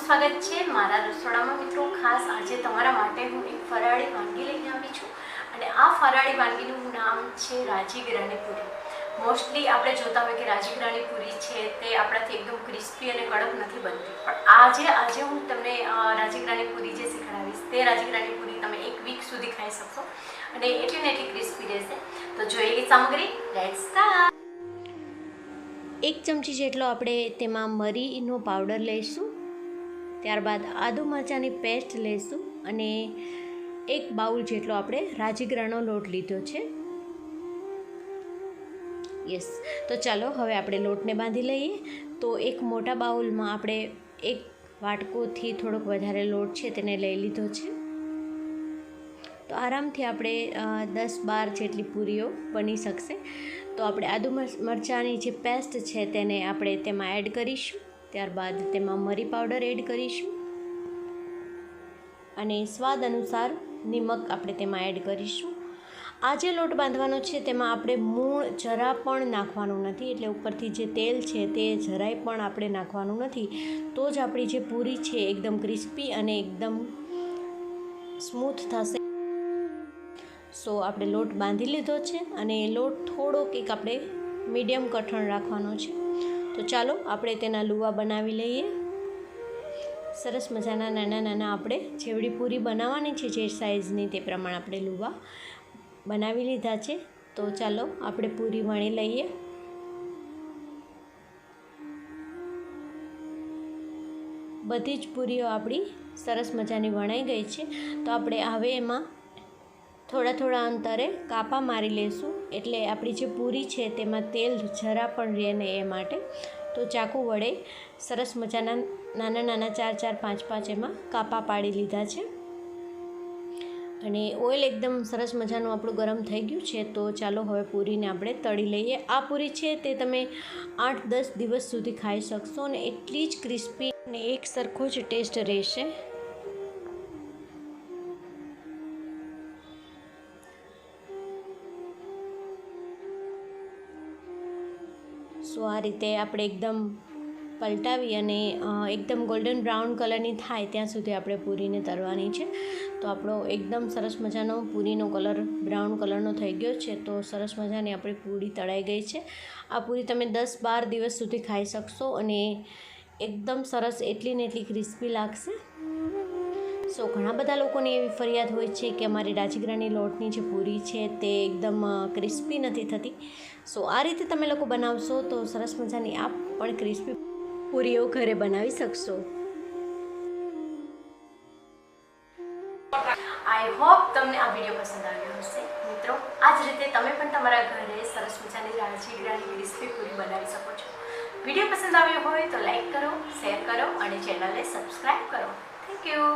સ્વાગત છે મારા રસોડામાં મિત્રો। ખાસ આજે તમારા માટે હું એક ફરાળી વાનગી લઈને આવી છું અને આ ફરાળી વાનગીનું નામ છે રાજીગરાની પૂરી। મોસ્ટલી આપણે જોતા હોય કે રાજીગરાની પૂરી છે તે આપણાથી એકદમ ક્રિસ્પી અને કડક નથી બનતી, પણ આજે હું તમને રાજીગરાની પૂરી જે શીખવાડીશ તે રાજીગરાની પૂરી તમે એક વીક સુધી ખાઈ શકશો અને એટલી ને એટલી ક્રિસ્પી રહેશે। તો જોઈએ સામગ્રી, લેટ્સ સ્ટાર્ટ। 1 ચમચી જેટલો આપણે તેમાં મરીનો પાવડર લઈશું, ત્યારબાદ આદુ મરચાંની પેસ્ટ લઈશું અને 1 બાઉલ જેટલો આપણે રાજીગરાનો લોટ લીધો છે। યસ, તો ચાલો હવે આપણે લોટને બાંધી લઈએ। તો એક મોટા બાઉલમાં આપણે 1 વાટકોથી થોડોક વધારે લોટ છે તેને લઈ લીધો છે। તો આરામથી આપણે 10-12 જેટલી પૂરીઓ બની શકશે। તો આપણે આદુ મરચાંની જે પેસ્ટ છે તેને આપણે તેમાં એડ કરીશું, ત્યારબાદ તેમાં મરી પાવડર એડ કરીશું અને સ્વાદ અનુસાર નિમક આપણે તેમાં એડ કરીશું। આ જે લોટ બાંધવાનો છે તેમાં આપણે મૂળ જરા પણ નાખવાનું નથી, એટલે ઉપરથી જે તેલ છે તે જરાય પણ આપણે નાખવાનું નથી। તો જ આપણી જે પૂરી છે એકદમ ક્રિસ્પી અને એકદમ સ્મૂથ થશે। સો આપણે લોટ બાંધી લીધો છે અને લોટ થોડોક એક આપણે મીડિયમ કઠણ રાખવાનો છે। તો ચાલો આપણે તેના લુવા બનાવી લઈએ। સરસ મજાના નાના નાના આપણે જેવડી પૂરી બનાવવાની છે જે સાઇઝની તે પ્રમાણે આપણે લુવા બનાવી લીધા છે। તો ચાલો આપણે પૂરી વણી લઈએ। બધી જ પૂરીઓ આપણી સરસ મજાની વણાઈ ગઈ છે। તો આપણે હવે એમાં થોડા અંતરે કાપા મારી લઈશું, એટલે આપણી જે પૂરી છે તેમાં તેલ જરા પણ રહે નહીં એ માટે। તો ચાકુ વડે સરસ મજાના નાના નાના 4-4, 5-5 એમાં કાપા પાડી લીધા છે અને ઓઇલ એકદમ સરસ મજાનું આપણું ગરમ થઈ ગયું છે। તો ચાલો હવે પૂરીને આપણે તળી લઈએ। આ પૂરી છે તે તમે 8-10 દિવસ સુધી ખાઈ શકશો અને એટલી જ ક્રિસ્પી અને એક સરખો જ ટેસ્ટ રહેશે। સો આ રીતે આપણે એકદમ પલટાવી અને એકદમ ગોલ્ડન બ્રાઉન કલરની થાય ત્યાં સુધી આપણે પૂરીને તળવાની છે। તો આપણો એકદમ સરસ મજાનો પૂરીનો કલર બ્રાઉન કલરનો થઈ ગયો છે। તો સરસ મજાની આપણી પૂરી તળાઈ ગઈ છે। આ પૂરી તમે 10-12 દિવસ સુધી ખાઈ શકશો અને એકદમ સરસ એટલી ને એટલી ક્રિસ્પી લાગશે। સો ઘણા બધા લોકોની એવી ફરિયાદ હોય છે કે અમારી રાજીગરાની લોટની જે પૂરી છે તે એકદમ ક્રિસ્પી નથી થતી। સો આ રીતે તમે લોકો બનાવશો તો સરસ મજાની આપ પણ ક્રિસ્પી પૂરીઓ ઘરે બનાવી શકશો। આઈ હોપ તમને આ વિડીયો પસંદ આવ્યો હશે મિત્રો। આ જ રીતે તમે પણ તમારા ઘરે સરસ મજાની રાજીગરાની ક્રિસ્પી પૂરી બનાવી શકો છો। વિડીયો પસંદ આવ્યો હોય તો લાઈક કરો, શેર કરો અને ચેનલને સબસ્ક્રાઈબ કરો। Thank you.